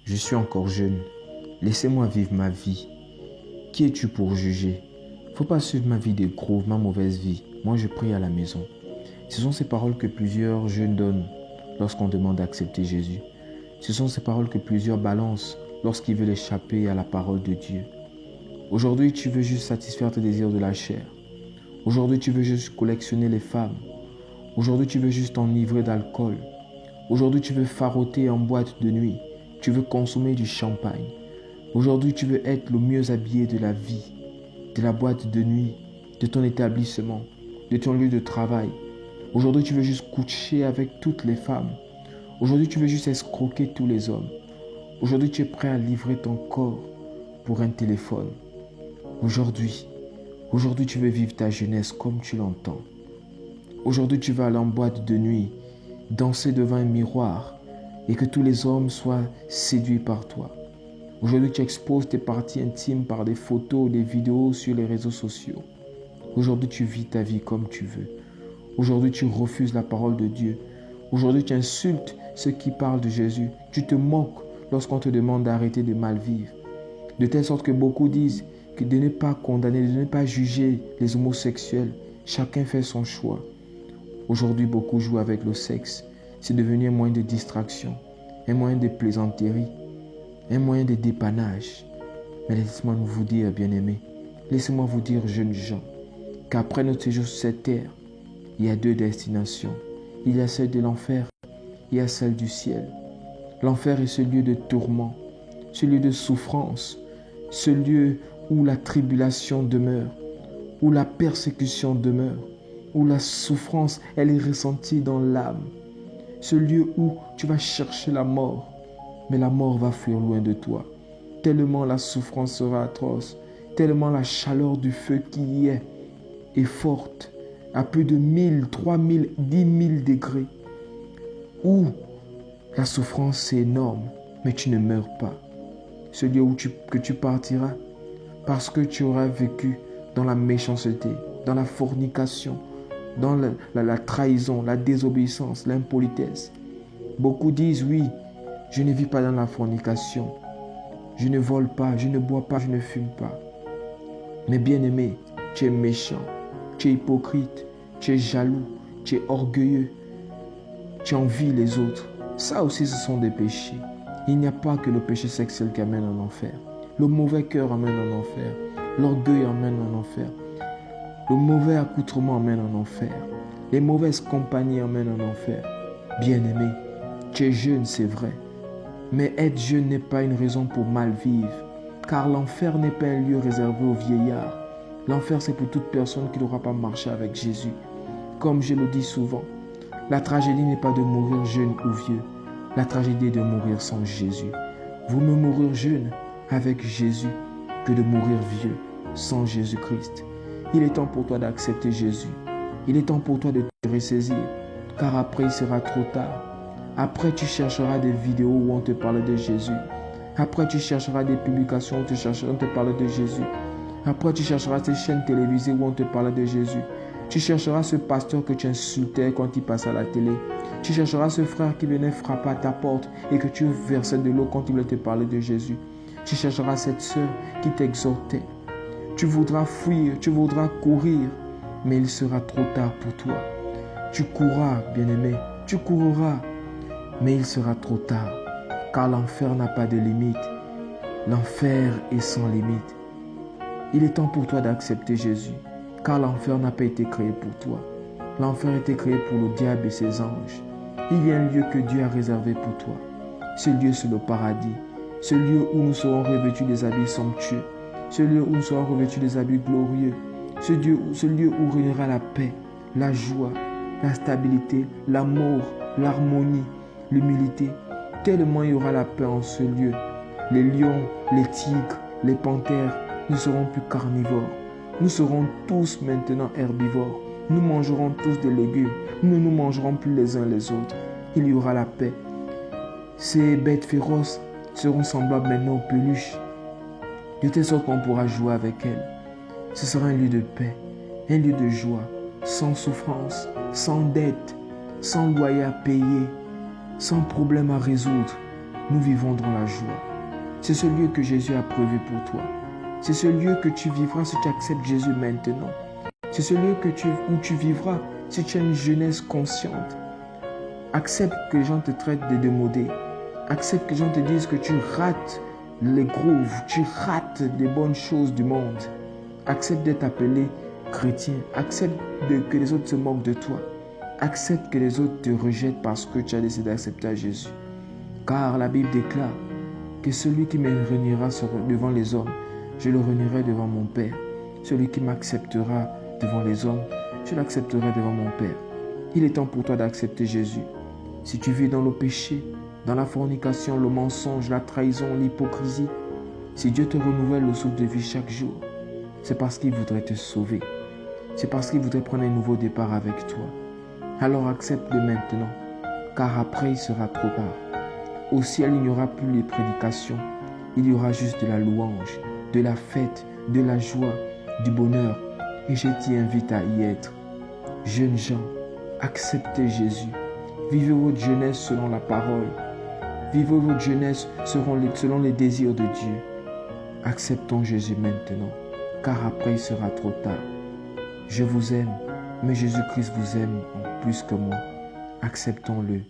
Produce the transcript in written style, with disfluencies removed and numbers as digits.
Je suis encore jeune. Laissez-moi vivre ma vie. Qui es-tu pour juger? Faut pas suivre ma vie de gros, ma mauvaise vie. Moi, je prie à la maison. Ce sont ces paroles que plusieurs jeunes donnent lorsqu'on demande d'accepter Jésus. Ce sont ces paroles que plusieurs balancent lorsqu'ils veulent échapper à la parole de Dieu. Aujourd'hui, tu veux juste satisfaire tes désirs de la chair. Aujourd'hui, tu veux juste collectionner les femmes. Aujourd'hui, tu veux juste t'enivrer d'alcool. Aujourd'hui, tu veux faroter en boîte de nuit. Tu veux consommer du champagne. Aujourd'hui, tu veux être le mieux habillé de la vie, de la boîte de nuit, de ton établissement, de ton lieu de travail. Aujourd'hui, tu veux juste coucher avec toutes les femmes. Aujourd'hui, tu veux juste escroquer tous les hommes. Aujourd'hui, tu es prêt à livrer ton corps pour un téléphone. Aujourd'hui, tu veux vivre ta jeunesse comme tu l'entends. Aujourd'hui, tu vas aller en boîte de nuit, danser devant un miroir et que tous les hommes soient séduits par toi. Aujourd'hui, tu exposes tes parties intimes par des photos, des vidéos sur les réseaux sociaux. Aujourd'hui, tu vis ta vie comme tu veux. Aujourd'hui, tu refuses la parole de Dieu. Aujourd'hui, tu insultes ceux qui parlent de Jésus. Tu te moques lorsqu'on te demande d'arrêter de mal vivre. De telle sorte que beaucoup disent que de ne pas condamner, de ne pas juger les homosexuels. Chacun fait son choix. Aujourd'hui, beaucoup jouent avec le sexe. C'est devenu un moyen de distraction, un moyen de plaisanterie, un moyen de dépannage. Mais laissez-moi vous dire, bien-aimés, laissez-moi vous dire, jeunes gens, qu'après notre séjour sur cette terre, il y a deux destinations. Il y a celle de l'enfer, il y a celle du ciel. L'enfer est ce lieu de tourment, ce lieu de souffrance, ce lieu où la tribulation demeure, où la persécution demeure, où la souffrance, elle est ressentie dans l'âme. Ce lieu où tu vas chercher la mort, mais la mort va fuir loin de toi. Tellement la souffrance sera atroce, tellement la chaleur du feu qui y est forte, à plus de 1000, 3000, 10 000 degrés, où la souffrance est énorme, mais tu ne meurs pas. Ce lieu que tu partiras, parce que tu auras vécu dans la méchanceté, dans la fornication, dans la trahison, la désobéissance, l'impolitesse. Beaucoup disent, oui, je ne vis pas dans la fornication, je ne vole pas, je ne bois pas, je ne fume pas. Mais bien-aimé, tu es méchant, tu es hypocrite, tu es jaloux, tu es orgueilleux, tu envies les autres. Ça aussi, ce sont des péchés. Il n'y a pas que le péché sexuel qui amène en enfer. Le mauvais cœur amène en enfer. L'orgueil amène en enfer. Le mauvais accoutrement amène en enfer. Les mauvaises compagnies amènent en enfer. Bien-aimé, tu es jeune, c'est vrai. Mais être jeune n'est pas une raison pour mal vivre. Car l'enfer n'est pas un lieu réservé aux vieillards. L'enfer, c'est pour toute personne qui n'aura pas marché avec Jésus. Comme je le dis souvent, la tragédie n'est pas de mourir jeune ou vieux. La tragédie est de mourir sans Jésus. Vaut mieux mourir jeune avec Jésus que de mourir vieux sans Jésus-Christ. Il est temps pour toi d'accepter Jésus. Il est temps pour toi de te ressaisir, car après il sera trop tard. Après tu chercheras des vidéos où on te parle de Jésus. Après tu chercheras des publications où on te parle de Jésus. Après tu chercheras ces chaînes télévisées où on te parle de Jésus. Tu chercheras ce pasteur que tu insultais quand il passe à la télé. Tu chercheras ce frère qui venait frapper à ta porte et que tu versais de l'eau quand il voulait te parler de Jésus. Tu chercheras cette sœur qui t'exhortait. Tu voudras fuir, tu voudras courir, mais il sera trop tard pour toi. Tu courras, bien-aimé, tu courras, mais il sera trop tard, car l'enfer n'a pas de limite. L'enfer est sans limite. Il est temps pour toi d'accepter Jésus, car l'enfer n'a pas été créé pour toi. L'enfer a été créé pour le diable et ses anges. Il y a un lieu que Dieu a réservé pour toi. Ce lieu, c'est le paradis. Ce lieu où nous serons revêtus des habits somptueux. Ce lieu où nous serons revêtus des habits glorieux. Ce lieu où régnera la paix, la joie, la stabilité, l'amour, l'harmonie, l'humilité. Tellement il y aura la paix en ce lieu. Les lions, les tigres, les panthères ne seront plus carnivores. Nous serons tous maintenant herbivores. Nous mangerons tous des légumes. Nous ne nous mangerons plus les uns les autres. Il y aura la paix. Ces bêtes féroces seront semblables maintenant aux peluches. De telle sorte qu'on pourra jouer avec elles. Ce sera un lieu de paix, un lieu de joie, sans souffrance, sans dette, sans loyer à payer, sans problème à résoudre. nous vivons dans la joie. C'est ce lieu que Jésus a prévu pour toi. C'est ce lieu que tu vivras si tu acceptes Jésus maintenant. C'est ce lieu où tu vivras si tu as une jeunesse consciente. Accepte que les gens te traitent de démodé. Accepte que les gens te disent que tu rates les grooves, tu rates les bonnes choses du monde. Accepte d'être appelé chrétien. Accepte que les autres se moquent de toi. Accepte que les autres te rejettent parce que tu as décidé d'accepter Jésus. Car la Bible déclare que celui qui me réunira devant les hommes, je le réunirai devant mon Père. Celui qui m'acceptera devant les hommes, je l'accepterai devant mon Père. Il est temps pour toi d'accepter Jésus. Si tu vis dans le péché, dans la fornication, le mensonge, la trahison, l'hypocrisie, si Dieu te renouvelle le souffle de vie chaque jour, c'est parce qu'il voudrait te sauver. C'est parce qu'il voudrait prendre un nouveau départ avec toi. Alors accepte-le maintenant, car après il sera trop tard. Au ciel, il n'y aura plus les prédications, il y aura juste de la louange, de la fête, de la joie, du bonheur. Et je t'y invite à y être. Jeunes gens, acceptez Jésus. Vivez votre jeunesse selon la parole. Vivez votre jeunesse selon les désirs de Dieu. Acceptons Jésus maintenant, car après il sera trop tard. Je vous aime, mais Jésus-Christ vous aime plus que moi. Acceptons-le.